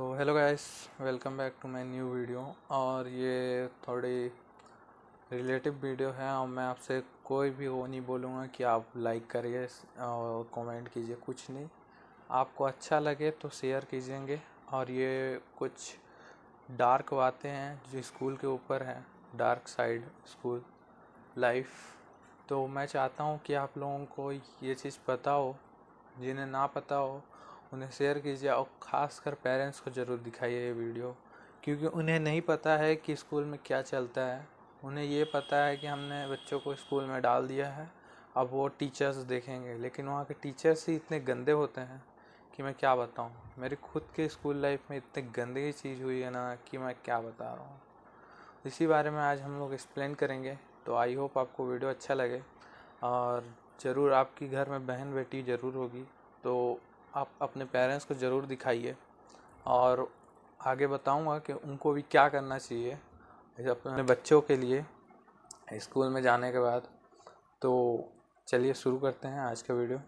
तो hello guys, welcome back to my new video. और ये थोड़ी रिलेटिव वीडियो है और मैं आपसे कोई भी वो नहीं बोलूँगा कि आप लाइक करिए और कमेंट कीजिए, कुछ नहीं। आपको अच्छा लगे तो शेयर कीजिएंगे। और ये कुछ डार्क बातें हैं जो स्कूल के ऊपर हैं, डार्क साइड स्कूल लाइफ। तो मैं चाहता हूँ कि आप लोगों को ये चीज़ पता हो, जिन्हें ना पता हो उन्हें शेयर कीजिए और ख़ासकर पेरेंट्स को ज़रूर दिखाइए ये वीडियो, क्योंकि उन्हें नहीं पता है कि स्कूल में क्या चलता है। उन्हें ये पता है कि हमने बच्चों को स्कूल में डाल दिया है, अब वो टीचर्स देखेंगे, लेकिन वहाँ के टीचर्स ही इतने गंदे होते हैं कि मैं क्या बताऊँ। मेरी खुद के स्कूल लाइफ में इतनी गंदगी चीज़ हुई है ना कि मैं क्या बता रहा हूँ। इसी बारे में आज हम लोग एक्सप्लेन करेंगे। तो आई होप आपको वीडियो अच्छा लगे और ज़रूर आपकी घर में बहन बेटी ज़रूर होगी तो आप अपने पेरेंट्स को ज़रूर दिखाइए। और आगे बताऊंगा कि उनको भी क्या करना चाहिए अपने बच्चों के लिए स्कूल में जाने के बाद। तो चलिए शुरू करते हैं आज का वीडियो।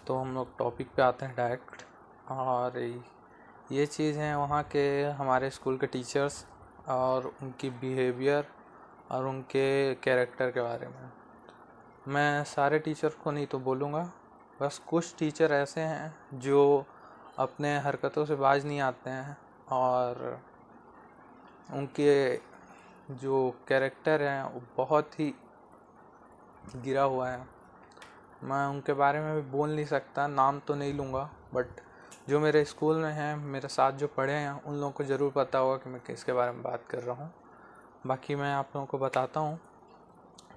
तो हम लोग टॉपिक पे आते हैं डायरेक्ट। और ये चीज़ है वहाँ के हमारे स्कूल के टीचर्स और उनकी बिहेवियर और उनके कैरेक्टर के बारे में। मैं सारे टीचर को नहीं तो बोलूँगा, बस कुछ टीचर ऐसे हैं जो अपने हरकतों से बाज नहीं आते हैं और उनके जो कैरेक्टर हैं वो बहुत ही गिरा हुआ है। मैं उनके बारे में भी बोल नहीं सकता, नाम तो नहीं लूँगा, बट जो मेरे स्कूल में हैं, मेरे साथ जो पढ़े हैं, उन लोगों को ज़रूर पता होगा कि मैं किसके बारे में बात कर रहा हूँ। बाकी मैं आप लोगों को बताता हूँ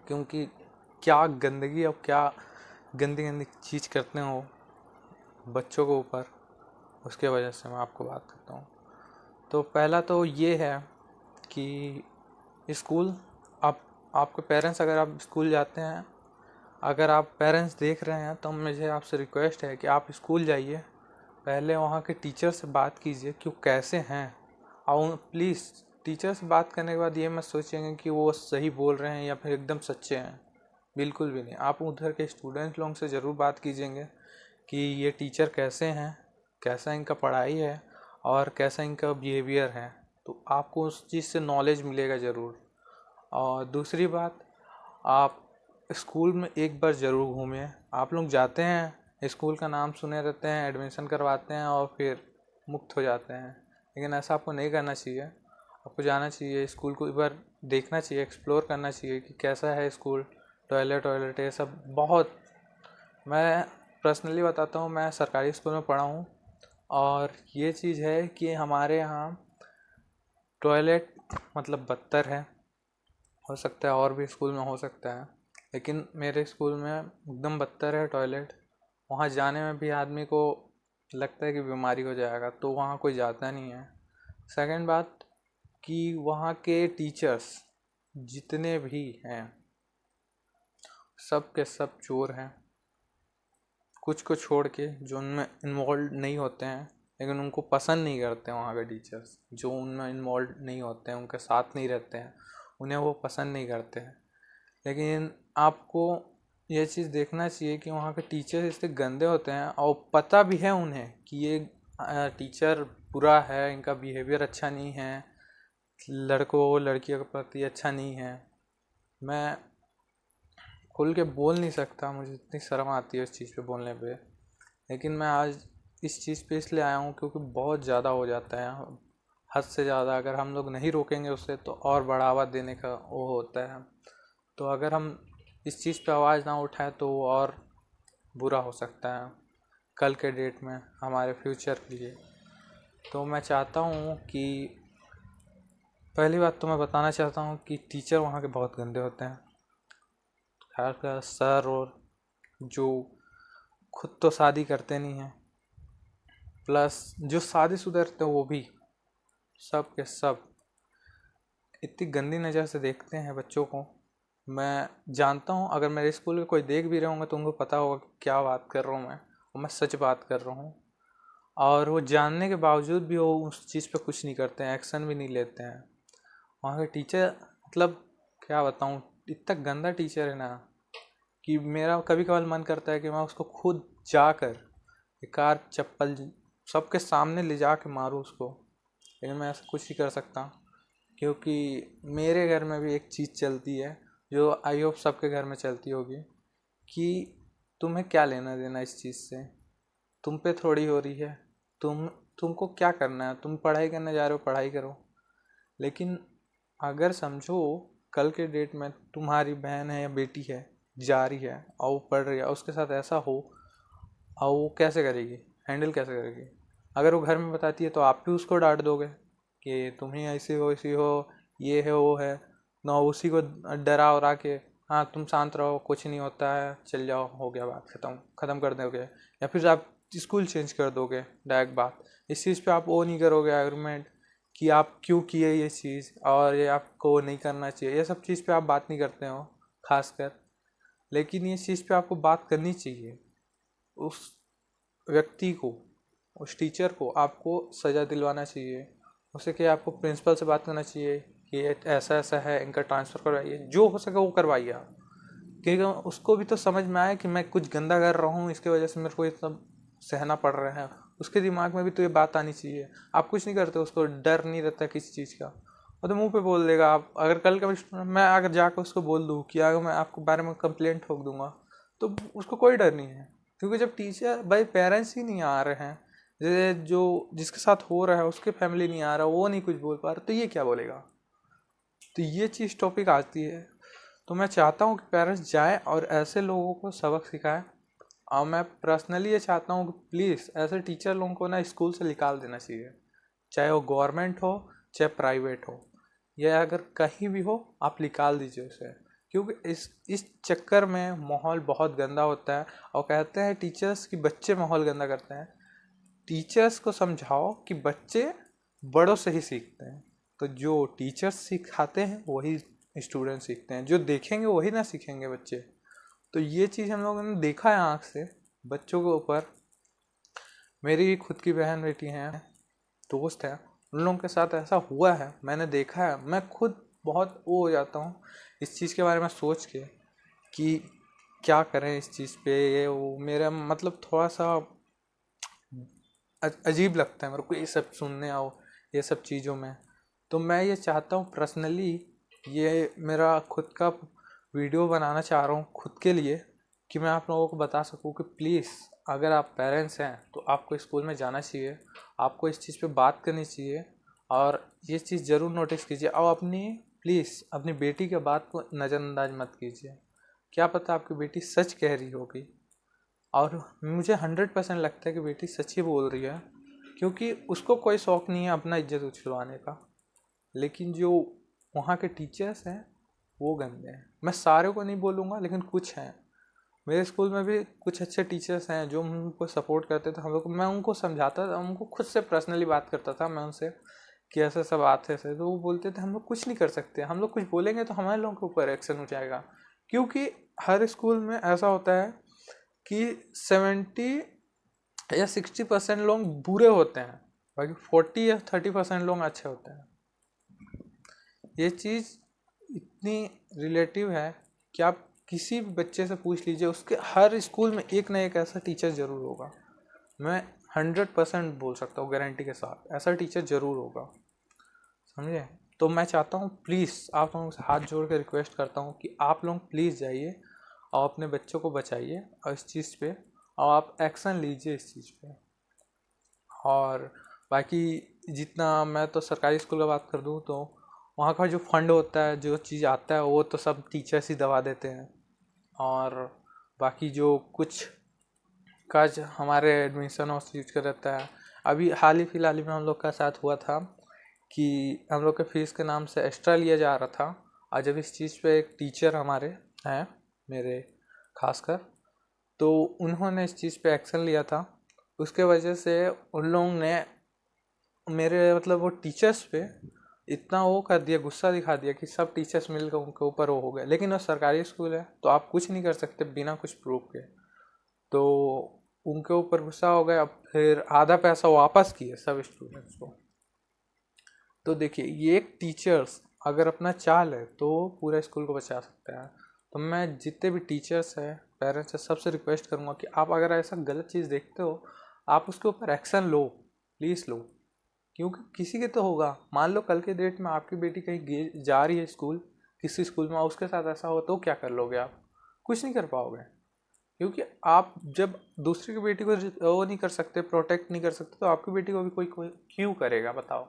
क्योंकि क्या गंदगी और क्या गंदी गंदी चीज़ करते हैं वो बच्चों के ऊपर, उसके वजह से मैं आपको बात करता हूँ। तो पहला तो ये है कि स्कूल, आपके पेरेंट्स, अगर आप स्कूल जाते हैं, अगर आप पेरेंट्स देख रहे हैं तो मुझे आपसे रिक्वेस्ट है कि आप स्कूल जाइए, पहले वहाँ के टीचर से बात कीजिए कि वो कैसे हैं। और प्लीज़ टीचर से बात करने के बाद ये मत सोचेंगे कि वो सही बोल रहे हैं या फिर एकदम सच्चे हैं, बिल्कुल भी नहीं। आप उधर के स्टूडेंट लोगों से ज़रूर बात कीजिएंगे कि ये टीचर कैसे हैं, कैसा इनका पढ़ाई है और कैसा इनका बिहेवियर है। तो आपको उस चीज़ से नॉलेज मिलेगा ज़रूर। और दूसरी बात, आप स्कूल में एक बार ज़रूर घूमिए। आप लोग जाते हैं, स्कूल का नाम सुने रहते हैं, एडमिशन करवाते हैं और फिर मुक्त हो जाते हैं, लेकिन ऐसा आपको नहीं करना चाहिए। आपको जाना चाहिए, स्कूल को एक बार देखना चाहिए, एक्सप्लोर करना चाहिए कि कैसा है स्कूल, टॉयलेट ये सब। बहुत, मैं पर्सनली बताता हूँ, मैं सरकारी स्कूल में पढ़ा हूँ और ये चीज़ है कि हमारे यहाँ टॉयलेट मतलब बदतर है। हो सकता है और भी स्कूल में हो सकता है, लेकिन मेरे स्कूल में एकदम बदतर है टॉयलेट। वहाँ जाने में भी आदमी को लगता है कि बीमारी हो जाएगा, तो वहाँ कोई जाता नहीं है। सेकंड बात कि वहाँ के टीचर्स जितने भी हैं सब के सब चोर हैं, कुछ को छोड़ के जो उनमें इन्वॉल्व नहीं होते हैं, लेकिन उनको पसंद नहीं करते हैं। वहाँ के टीचर्स जो उनमें इन्वॉल्व नहीं होते हैं, उनके साथ नहीं रहते हैं, उन्हें वो पसंद नहीं करते हैं। लेकिन आपको ये चीज़ देखना चाहिए कि वहाँ के टीचर्स इतने गंदे होते हैं और पता भी है उन्हें कि ये टीचर बुरा है, इनका बिहेवियर अच्छा नहीं है, लड़कों लड़कियों के प्रति अच्छा नहीं है। मैं खुल के बोल नहीं सकता, मुझे इतनी शर्म आती है इस चीज़ पे बोलने पे, लेकिन मैं आज इस चीज़ पे इसलिए आया हूँ क्योंकि बहुत ज़्यादा हो जाता है, हद से ज़्यादा। अगर हम लोग नहीं रोकेंगे उससे तो और बढ़ावा देने का वो होता है। तो अगर हम इस चीज़ पे आवाज़ ना उठाएं तो वो और बुरा हो सकता है कल के डेट में हमारे फ्यूचर के लिए। तो मैं चाहता हूँ कि पहली बात तो मैं बताना चाहता हूँ कि टीचर वहाँ के बहुत गंदे होते हैं। खासकर सर, और जो खुद तो शादी करते नहीं हैं, प्लस जो शादीशुदा रहते हैं वो भी, सब के सब इतनी गंदी नज़र से देखते हैं बच्चों को। मैं जानता हूँ अगर मेरे स्कूल में कोई देख भी रहे होंगे तो उनको पता होगा कि क्या बात कर रहा हूँ मैं, और मैं सच बात कर रहा हूँ। और वो जानने के बावजूद भी वो उस चीज़ पे कुछ नहीं करते हैं, एक्शन भी नहीं लेते हैं। वहाँ के टीचर, मतलब क्या बताऊँ, इतना गंदा टीचर है ना कि मेरा कभी कभार मन करता है कि मैं उसको खुद जाकर बेकार चप्पल सबके सामने ले जा के मारूँ उसको, लेकिन मैं ऐसा कुछ नहीं कर सकता, क्योंकि मेरे घर में भी एक चीज़ चलती है जो आई होप सबके घर में चलती होगी, कि तुम्हें क्या लेना देना इस चीज़ से, तुम पे थोड़ी हो रही है, तुमको क्या करना है, तुम पढ़ाई करने जा रहे हो पढ़ाई करो। लेकिन अगर समझो कल के डेट में तुम्हारी बहन है या बेटी है, जा रही है और वो पढ़ रही है, उसके साथ ऐसा हो, और वो कैसे करेगी, हैंडल कैसे करेगी? अगर वो घर में बताती है तो आप भी उसको डांट दोगे कि तुम ही ऐसी हो, ये है वो है ना, उसी को डरा उरा के, हाँ तुम शांत रहो, कुछ नहीं होता है, चल जाओ, हो गया, बात ख़त्म कर दोगे। या फिर आप स्कूल चेंज कर दोगे डायरेक्ट बात। इस चीज़ पे आप वो नहीं करोगे आर्गूमेंट कि आप क्यों किए ये चीज़ और ये आपको नहीं करना चाहिए, ये सब चीज़ पे आप बात नहीं करते हो खासकर। लेकिन ये चीज़ पे आपको बात करनी चाहिए। उस व्यक्ति को, उस टीचर को आपको सज़ा दिलवाना चाहिए, उसे कि आपको प्रिंसिपल से बात करना चाहिए कि ये ऐसा ऐसा है, इनका ट्रांसफ़र करवाइए, जो हो सके वो करवाइए आप। क्योंकि उसको भी तो समझ में आए कि मैं कुछ गंदा कर रहा हूँ, इसके वजह से मेरे को ये सब सहना पड़ रहा है, उसके दिमाग में भी तो ये बात आनी चाहिए। आप कुछ नहीं करते, उसको डर नहीं रहता किसी चीज़ का, वो तो मुंह पे बोल देगा। आप अगर कल का मैं अगर जाकर उसको बोल दूँ कि अगर मैं आपको बारे में कंप्लेंट ठोक दूंगा, तो उसको कोई डर नहीं है, क्योंकि जब टीचर भाई पेरेंट्स ही नहीं आ रहे हैं, जो जिसके साथ हो रहा है उसके फैमिली नहीं आ रहा, वो नहीं कुछ बोल पा रहा, तो ये क्या बोलेगा? तो ये चीज़ टॉपिक आती है। तो मैं चाहता हूँ कि पेरेंट्स जाएं और ऐसे लोगों को सबक सिखाएं। और मैं पर्सनली ये चाहता हूँ कि प्लीज़ ऐसे टीचर लोगों को ना स्कूल से निकाल देना चाहिए, चाहे वो गवर्नमेंट हो चाहे प्राइवेट हो, या अगर कहीं भी हो आप निकाल दीजिए उसे। क्योंकि इस चक्कर में माहौल बहुत गंदा होता है। और कहते हैं टीचर्स कि बच्चे माहौल गंदा करते हैं। टीचर्स को समझाओ कि बच्चे बड़ों से ही सीखते हैं। तो जो टीचर्स सिखाते हैं वही स्टूडेंट सीखते हैं, जो देखेंगे वही ना सीखेंगे बच्चे। तो ये चीज़ हम लोगों ने देखा है आँख से बच्चों के ऊपर। मेरी खुद की बहन बेटी हैं, दोस्त हैं, उन लोगों के साथ ऐसा हुआ है, मैंने देखा है। मैं खुद बहुत वो हो जाता हूँ इस चीज़ के बारे में सोच के कि क्या करें इस चीज़ पे। ये वो मेरा मतलब थोड़ा सा अजीब लगता है मेरे को ये सब सुनने आओ ये सब चीज़ों में। तो मैं ये चाहता हूँ पर्सनली, ये मेरा खुद का वीडियो बनाना चाह रहा हूँ खुद के लिए, कि मैं आप लोगों को बता सकूँ कि प्लीज़ अगर आप पेरेंट्स हैं तो आपको स्कूल में जाना चाहिए, आपको इस चीज़ पे बात करनी चाहिए, और ये चीज़ ज़रूर नोटिस कीजिए। और प्लीज़ अपनी बेटी के बात को नज़रअंदाज मत कीजिए। क्या पता आपकी बेटी सच कह रही होगी, और मुझे 100% लगता है कि बेटी सच ही बोल रही है, क्योंकि उसको कोई शौक़ नहीं है अपना इज्जत उछलवाने का। लेकिन जो वहाँ के टीचर्स हैं वो गंदे हैं। मैं सारे को नहीं बोलूँगा, लेकिन कुछ हैं। मेरे स्कूल में भी कुछ अच्छे टीचर्स हैं जो हमको सपोर्ट करते थे, हम लोग, मैं उनको समझाता था, उनको खुद से पर्सनली बात करता था मैं उनसे कि ऐसा सब बात है ऐसे। तो वो बोलते थे हम लोग कुछ नहीं कर सकते, हम लोग कुछ बोलेंगे तो हमारे लोगों के ऊपर एक्शन हो जाएगा। क्योंकि हर स्कूल में ऐसा होता है कि 70 या 60% लोग बुरे होते हैं, बाकी 40 या 30% लोग अच्छे होते हैं। ये चीज़ इतनी रिलेटिव है कि आप किसी भी बच्चे से पूछ लीजिए, उसके हर स्कूल में एक ना एक ऐसा टीचर ज़रूर होगा। मैं 100% बोल सकता हूँ गारंटी के साथ, ऐसा टीचर ज़रूर होगा, समझे? तो मैं चाहता हूँ प्लीज़ आप लोगों से हाथ जोड़ के रिक्वेस्ट करता हूँ कि आप लोग प्लीज़ जाइए और अपने बच्चों को बचाइए और इस चीज़ पे, और आप एक्शन लीजिए इस चीज़ पे। और बाकी जितना, मैं तो सरकारी स्कूल का बात कर दूँ तो वहाँ का जो फंड होता है, जो चीज़ आता है, वो तो सब टीचर्स ही दबा देते हैं। और बाकी जो कुछ काज हमारे एडमिशन और चीज़ का रहता है, अभी हाल ही फिलहाल में हम लोग का साथ हुआ था कि हम लोग के फीस के नाम से एक्स्ट्रा लिया जा रहा था। और जब इस चीज़ पे एक टीचर हमारे हैं, मेरे खासकर, तो उन्होंने इस चीज़ पे एक्शन लिया था। उसके वजह से उन लोगों ने मेरे मतलब वो टीचर्स पे इतना वो कर दिया, गुस्सा दिखा दिया कि सब टीचर्स मिलकर उनके ऊपर वो हो गए। लेकिन वो सरकारी स्कूल है तो आप कुछ नहीं कर सकते बिना कुछ प्रूफ के। तो उनके ऊपर गुस्सा हो गया, फिर आधा पैसा वापस किए सब स्टूडेंट्स को। तो देखिए, ये एक टीचर्स अगर अपना चाल है तो पूरा स्कूल को बचा सकता है। तो मैं जितने भी टीचर्स हैं, पेरेंट्स हैं, सबसे रिक्वेस्ट करूँगा कि आप अगर ऐसा गलत चीज़ देखते हो, आप उसके ऊपर एक्शन लो। प्लीज़ लो, क्योंकि किसी के तो होगा। मान लो कल के डेट में आपकी बेटी कहीं जा रही है स्कूल, किसी स्कूल में, उसके साथ ऐसा हो तो क्या कर लोगे आप? कुछ नहीं कर पाओगे, क्योंकि आप जब दूसरी की बेटी को वो नहीं कर सकते, प्रोटेक्ट नहीं कर सकते, तो आपकी बेटी को भी कोई क्यों करेगा बताओ।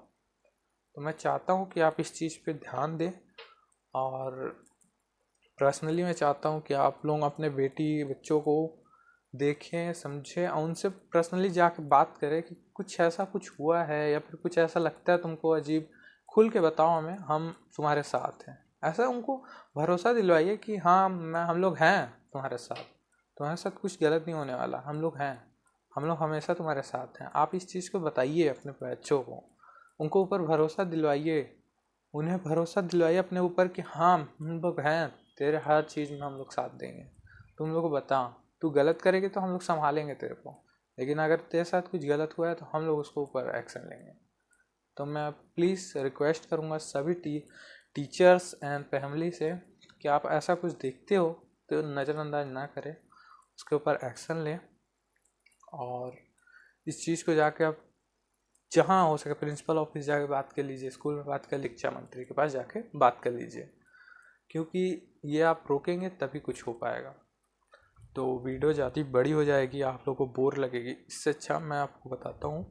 तो मैं चाहता हूँ कि आप इस चीज़ पे ध्यान दें, और पर्सनली मैं चाहता हूँ कि आप लोग अपने बेटी बच्चों को देखें, समझें, और उनसे पर्सनली जाके बात करें कि कुछ ऐसा कुछ हुआ है या फिर कुछ ऐसा लगता है तुमको अजीब, खुल के बताओ हमें, हम तुम्हारे साथ हैं। ऐसा उनको भरोसा दिलवाइए कि हाँ हम लोग हैं तुम्हारे साथ, तुम्हारे साथ कुछ गलत नहीं होने वाला, हम लोग हैं, हम लोग हमेशा तुम्हारे साथ हैं। आप इस चीज़ को बताइए अपने बच्चों को, उनको ऊपर भरोसा दिलवाइए, उन्हें भरोसा दिलवाइए अपने ऊपर कि हाँ हम लोग हैं, तेरे हर चीज़ में हम लोग साथ देंगे। तुम लोग को बता, तू गलत करेगी तो हम लोग संभालेंगे तेरे को, लेकिन अगर तेरे साथ कुछ गलत हुआ है तो हम लोग उसको ऊपर एक्शन लेंगे। तो मैं प्लीज़ रिक्वेस्ट करूँगा सभी टीचर्स एंड फैमिली से कि आप ऐसा कुछ देखते हो तो नज़रअंदाज ना करें, उसके ऊपर एक्शन लें, और इस चीज़ को जाके आप जहाँ हो सके प्रिंसिपल ऑफिस जाके बात कर लीजिए, स्कूल में बात कर, शिक्षा मंत्री के पास जाके बात कर लीजिए, क्योंकि ये आप रोकेंगे तभी कुछ हो पाएगा। तो वीडियो ज़्यादा बड़ी हो जाएगी, आप लोगों को बोर लगेगी, इससे अच्छा मैं आपको बताता हूँ।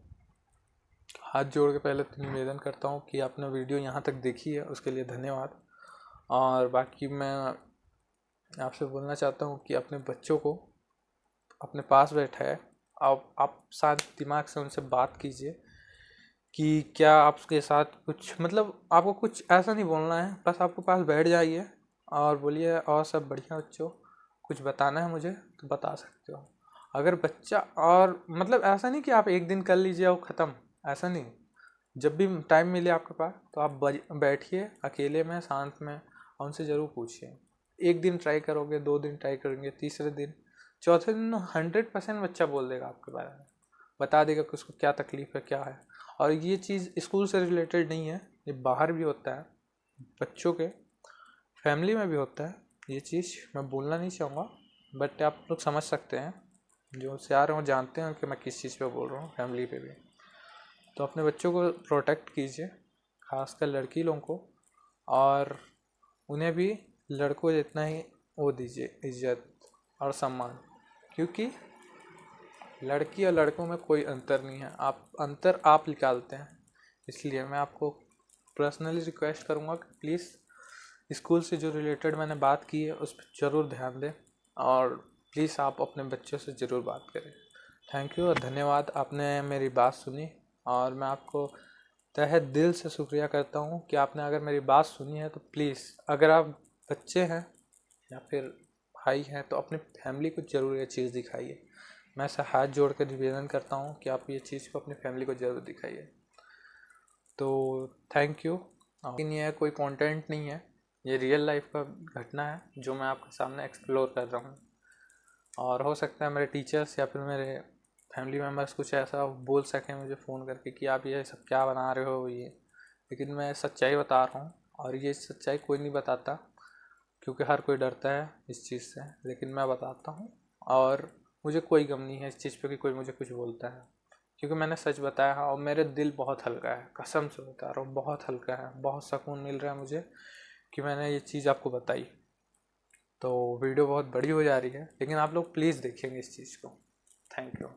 हाथ जोड़ के पहले तो निवेदन करता हूँ कि आपने वीडियो यहाँ तक देखी है, उसके लिए धन्यवाद। और बाकी मैं आपसे बोलना चाहता हूँ कि अपने बच्चों को अपने पास बैठा है, आप शांत दिमाग से उनसे बात कीजिए कि क्या आपके साथ कुछ, मतलब आपको कुछ ऐसा नहीं बोलना है, बस आपके पास बैठ जाइए और बोलिए और सब बढ़िया बच्चों, कुछ बताना है मुझे तो बता सकते हो। अगर बच्चा, और मतलब ऐसा नहीं कि आप एक दिन कर लीजिए और ख़त्म, ऐसा नहीं। जब भी टाइम मिले आपके पास तो आप बैठिए अकेले में, शांत में, और उनसे ज़रूर पूछिए। एक दिन ट्राई करोगे, 2 दिन ट्राई करेंगे, तीसरे दिन, चौथे दिन 100% बच्चा बोल देगा आपके बारे में, बता देगा कि उसको क्या तकलीफ़ है, क्या है। और ये चीज़ स्कूल से रिलेटेड नहीं है, ये बाहर भी होता है, बच्चों के फैमिली में भी होता है। ये चीज़ मैं बोलना नहीं चाहूँगा, बट आप लोग समझ सकते हैं, जो से आ रहे हो जानते हैं कि मैं किस चीज़ पे बोल रहा हूँ, फैमिली पे भी। तो अपने बच्चों को प्रोटेक्ट कीजिए, खासकर लड़की लोगों को, और उन्हें भी लड़कों जितना ही वो दीजिए, इज्जत और सम्मान, क्योंकि लड़की और लड़कों में कोई अंतर नहीं है, आप निकालते हैं। इसलिए मैं आपको पर्सनली रिक्वेस्ट करूँगा कि प्लीज़ स्कूल से जो रिलेटेड मैंने बात की है उस पर ज़रूर ध्यान दें, और प्लीज़ आप अपने बच्चों से ज़रूर बात करें। थैंक यू और धन्यवाद, आपने मेरी बात सुनी, और मैं आपको तहे दिल से शुक्रिया करता हूँ कि आपने अगर मेरी बात सुनी है तो प्लीज़, अगर आप बच्चे हैं या फिर भाई हैं तो अपनी फैमिली को ज़रूर ये चीज़ दिखाइए। मैं ऐसा हाथ जोड़ कर निवेदन करता हूँ कि आप ये चीज़ को अपनी फैमिली को ज़रूर दिखाइए। तो थैंक यू। लेकिन ये कोई कंटेंट नहीं है, ये रियल लाइफ का घटना है जो मैं आपके सामने एक्सप्लोर कर रहा हूँ। और हो सकता है मेरे टीचर्स या फिर मेरे फैमिली मेम्बर्स कुछ ऐसा बोल सकें मुझे फ़ोन करके कि आप ये सब क्या बना रहे हो ये, लेकिन मैं सच्चाई बता रहा हूँ, और ये सच्चाई कोई नहीं बताता, क्योंकि हर कोई डरता है इस चीज़ से, लेकिन मैं बताता हूँ। और मुझे कोई गम नहीं है इस चीज़ पे कि कोई मुझे कुछ बोलता है, क्योंकि मैंने सच बताया है, और मेरे दिल बहुत हल्का है, कसम से बता रहा हूँ, बहुत हल्का है, बहुत सुकून मिल रहा है मुझे कि मैंने ये चीज़ आपको बताई। तो वीडियो बहुत बड़ी हो जा रही है, लेकिन आप लोग प्लीज़ देखेंगे इस चीज़ को। Thank you.